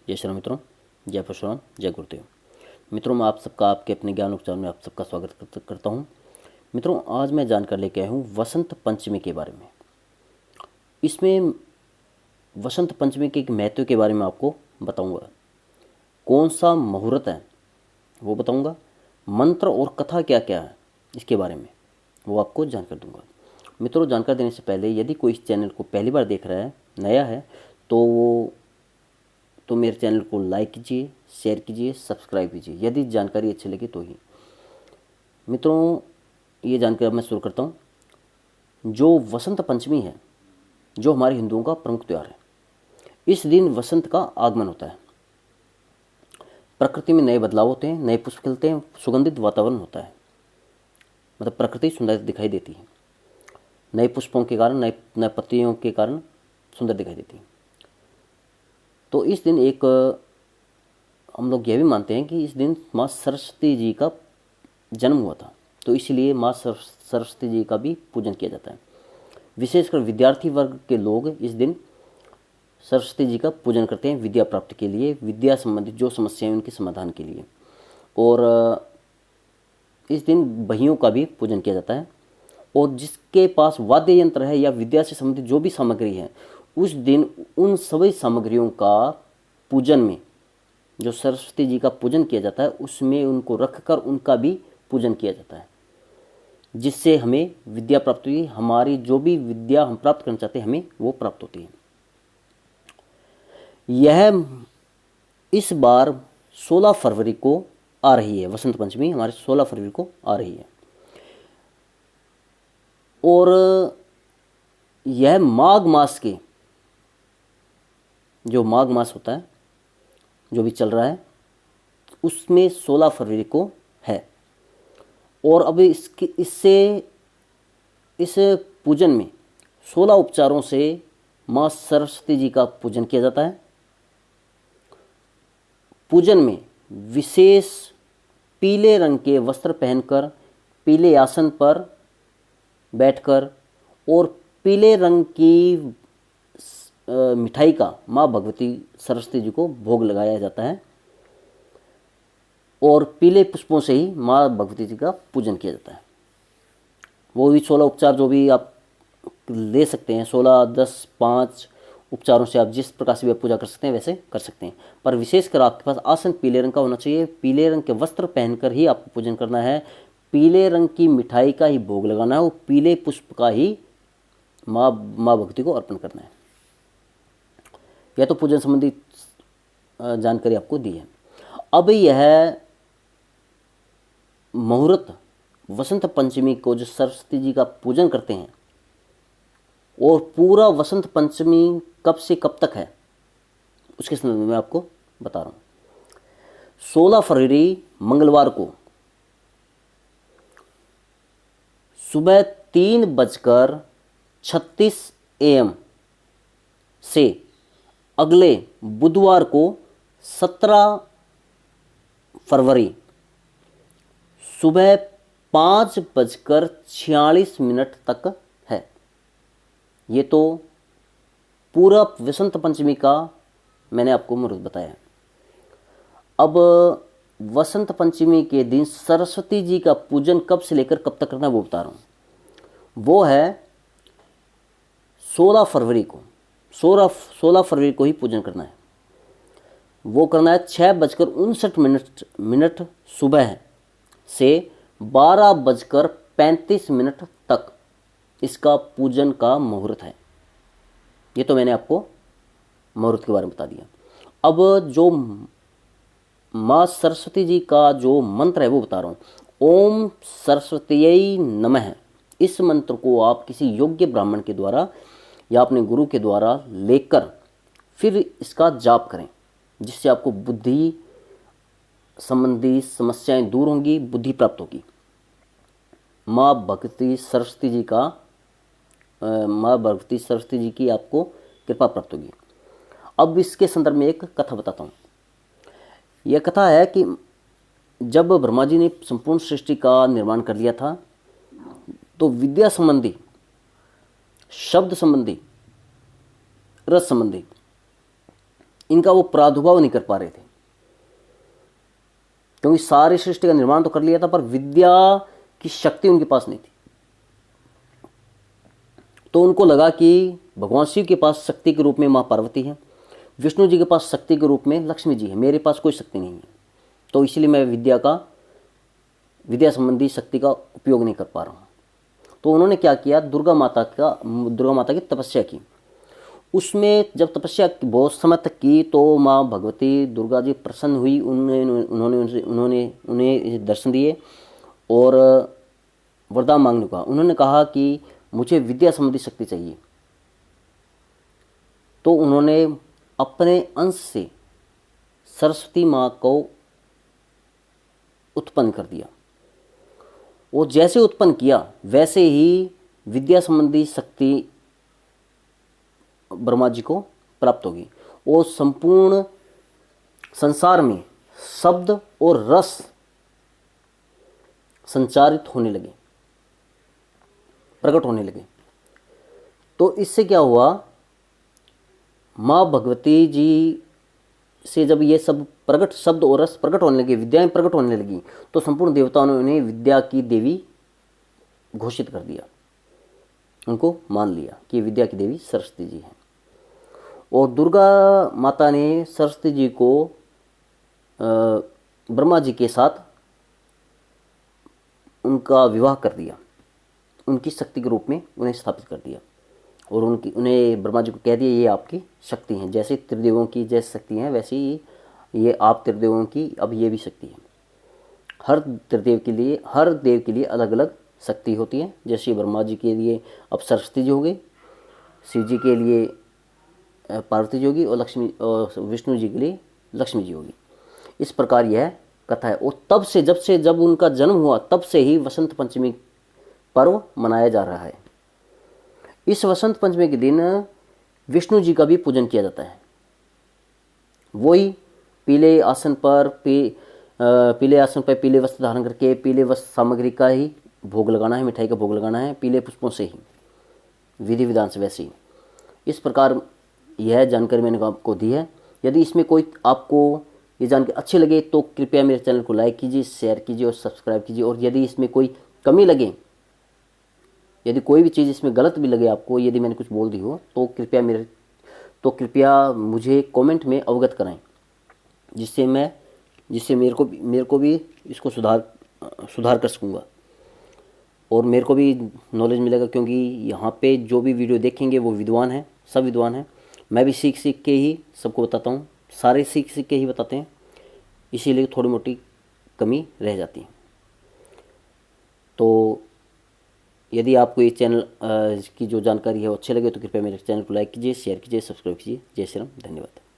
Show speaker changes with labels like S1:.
S1: जय श्री राम मित्रों, जय परशुराम, जय गुरुदेव। मित्रों, मैं आप सबका आपके अपने ज्ञान उपचार में आप सबका स्वागत करता हूँ। मित्रों, आज मैं जानकारी लेके आया हूँ वसंत पंचमी के बारे में। इसमें वसंत पंचमी के एक महत्व के बारे में आपको बताऊँगा। कौन सा मुहूर्त है वो बताऊँगा। मंत्र और कथा क्या क्या है इसके बारे में वो आपको जानकारी दूंगा। मित्रों, जानकारी देने से पहले यदि कोई इस चैनल को पहली बार देख रहा है, नया है, तो मेरे चैनल को लाइक कीजिए, शेयर कीजिए, सब्सक्राइब कीजिए यदि जानकारी अच्छी लगी तो ही। मित्रों, ये जानकारी अब मैं शुरू करता हूँ। जो वसंत पंचमी है, जो हमारे हिंदुओं का प्रमुख त्यौहार है, इस दिन वसंत का आगमन होता है। प्रकृति में नए बदलाव होते हैं, नए पुष्प खिलते हैं, सुगंधित वातावरण होता है, मतलब प्रकृति सुंदर दिखाई देती है। नए पुष्पों के कारण, नए पत्तियों के कारण सुंदर दिखाई देती है। तो इस दिन एक हम लोग यह भी मानते हैं कि इस दिन माँ सरस्वती जी का जन्म हुआ था, तो इसलिए माँ सरस्वती जी का भी पूजन किया जाता है। विशेषकर विद्यार्थी वर्ग के लोग इस दिन सरस्वती जी का पूजन करते हैं विद्या प्राप्ति के लिए, विद्या संबंधित जो समस्याएं उनके समाधान के लिए। और इस दिन बहियों का भी पूजन किया जाता है। और जिसके पास वाद्य यंत्र है या विद्या से संबंधित जो भी सामग्री है, उस दिन उन सभी सामग्रियों का पूजन में, जो सरस्वती जी का पूजन किया जाता है, उसमें उनको रखकर उनका भी पूजन किया जाता है, जिससे हमें विद्या प्राप्त हुई। हमारी जो भी विद्या हम प्राप्त करना चाहते हैं, हमें वो प्राप्त होती है। यह इस बार 16 फरवरी को आ रही है। वसंत पंचमी हमारे 16 फरवरी को आ रही है। और यह माघ मास के, जो माघ मास होता है, जो भी चल रहा है, उसमें 16 फरवरी को है। और अब इस पूजन में 16 उपचारों से माँ सरस्वती जी का पूजन किया जाता है। पूजन में विशेष पीले रंग के वस्त्र पहनकर, पीले आसन पर बैठकर और पीले रंग की मिठाई का माँ भगवती सरस्वती जी को भोग लगाया जाता है। और पीले पुष्पों से ही माँ भगवती जी का पूजन किया जाता है। वो भी 16 उपचार जो भी आप ले सकते हैं, 16, 10, 5 उपचारों से आप जिस प्रकार से भी पूजा कर सकते हैं वैसे कर सकते हैं। पर विशेषकर आपके पास आसन पीले रंग का होना चाहिए, पीले रंग के वस्त्र पहनकर ही आपको पूजन करना है, पीले रंग की मिठाई का ही भोग लगाना है, वो पीले पुष्प का ही माँ भगवती को अर्पण करना है। यह तो पूजन संबंधी जानकारी आपको दी है। अब यह मुहूर्त वसंत पंचमी को जो सरस्वती जी का पूजन करते हैं, और पूरा वसंत पंचमी कब से कब तक है उसके संदर्भ में आपको बता रहा हूँ। 16 फरवरी मंगलवार को सुबह 3:36 AM से अगले बुधवार को 17 फरवरी सुबह 5:46 तक है। ये तो पूरा वसंत पंचमी का मैंने आपको मुहूर्त बताया। अब वसंत पंचमी के दिन सरस्वती जी का पूजन कब से लेकर कब तक करना है वो बता रहा हूँ। वो है 16 फरवरी को, 16 फरवरी को ही पूजन करना है। वो करना है 6:59 सुबह से 12:35 तक। इसका पूजन का मुहूर्त है। ये तो मैंने आपको मुहूर्त के बारे में बता दिया। अब जो माँ सरस्वती जी का जो मंत्र है वो बता रहा हूँ। ओम सरस्वतीयै नमः। इस मंत्र को आप किसी योग्य ब्राह्मण के द्वारा या अपने गुरु के द्वारा लेकर फिर इसका जाप करें, जिससे आपको बुद्धि संबंधी समस्याएं दूर होंगी, बुद्धि प्राप्त होगी। माँ भगवती सरस्वती जी की आपको कृपा प्राप्त होगी। अब इसके संदर्भ में एक कथा बताता हूँ। यह कथा है कि जब ब्रह्मा जी ने संपूर्ण सृष्टि का निर्माण कर लिया था, तो विद्या संबंधी, शब्द संबंधी, रस संबंधी इनका वो प्रादुर्भाव नहीं कर पा रहे थे, क्योंकि सारी सृष्टि का निर्माण तो कर लिया था, पर विद्या की शक्ति उनके पास नहीं थी। तो उनको लगा कि भगवान शिव के पास शक्ति के रूप में माँ पार्वती है, विष्णु जी के पास शक्ति के रूप में लक्ष्मी जी है, मेरे पास कोई शक्ति नहीं है, तो इसलिए मैं विद्या संबंधी शक्ति का उपयोग नहीं कर पा रहा हूँ। तो उन्होंने क्या किया, दुर्गा माता की तपस्या की। उसमें जब तपस्या बहुत समय तक की तो माँ भगवती दुर्गा जी प्रसन्न हुई, उन्होंने उन्हें दर्शन दिए और वरदान मांगने का। उन्होंने कहा कि मुझे विद्या संबंधी शक्ति चाहिए। तो उन्होंने अपने अंश से सरस्वती माँ को उत्पन्न कर दिया, और जैसे उत्पन्न किया वैसे ही विद्या संबंधी शक्ति ब्रह्मा जी को प्राप्त होगी, और संपूर्ण संसार में शब्द और रस संचारित होने लगे, प्रकट होने लगे। तो इससे क्या हुआ, माँ भगवती जी से जब ये सब प्रकट शब्द और रस प्रकट होने लगे, विद्याएं प्रकट होने लगी, तो संपूर्ण देवताओं ने उन्हें विद्या की देवी घोषित कर दिया, उनको मान लिया कि विद्या की देवी सरस्वती जी है। और दुर्गा माता ने सरस्वती जी को ब्रह्मा जी के साथ उनका विवाह कर दिया, उनकी शक्ति के रूप में उन्हें स्थापित कर दिया, और उन्हें ब्रह्मा जी को कह दिया ये आपकी शक्ति हैं, जैसे त्रिदेवों की जैसे शक्ति हैं वैसे ही ये आप त्रिदेवों की अब ये भी शक्ति है। हर देव के लिए अलग अलग शक्ति होती है। जैसे ब्रह्मा जी के लिए अब सरस्वती जी हो गई, शिव जी के लिए पार्वती जी होगी, और विष्णु जी के लिए लक्ष्मी जी होगी। इस प्रकार यह कथा है। और तब से जब उनका जन्म हुआ तब से ही वसंत पंचमी पर्व मनाया जा रहा है। इस वसंत पंचमी के दिन विष्णु जी का भी पूजन किया जाता है। वही पीले आसन पर पीले वस्त्र धारण करके पीले वस्त्र सामग्री का ही भोग लगाना है, मिठाई का भोग लगाना है, पीले पुष्पों से ही, विधि विधान से वैसे ही। इस प्रकार यह जानकारी मैंने आपको दी है। यदि इसमें कोई आपको ये जानकारी अच्छी लगे तो कृपया मेरे चैनल को लाइक कीजिए, शेयर कीजिए और सब्सक्राइब कीजिए। और यदि इसमें कोई कमी लगे, यदि कोई भी चीज़ इसमें गलत भी लगे आपको, यदि मैंने कुछ बोल दी हो तो कृपया मुझे कमेंट में अवगत कराएं, जिससे मेरे को भी इसको सुधार कर सकूँगा, और मेरे को भी नॉलेज मिलेगा। क्योंकि यहाँ पे जो भी वीडियो देखेंगे वो विद्वान हैं, सब विद्वान हैं। मैं भी सीख के ही सबको बताता हूँ, सारे सीख के ही बताते हैं, इसीलिए थोड़ी मोटी कमी रह जाती है। तो यदि आपको ये चैनल की जो जानकारी है वो अच्छी लगे तो कृपया मेरे चैनल को लाइक कीजिए, शेयर कीजिए, सब्सक्राइब कीजिए। जय श्री राम, धन्यवाद।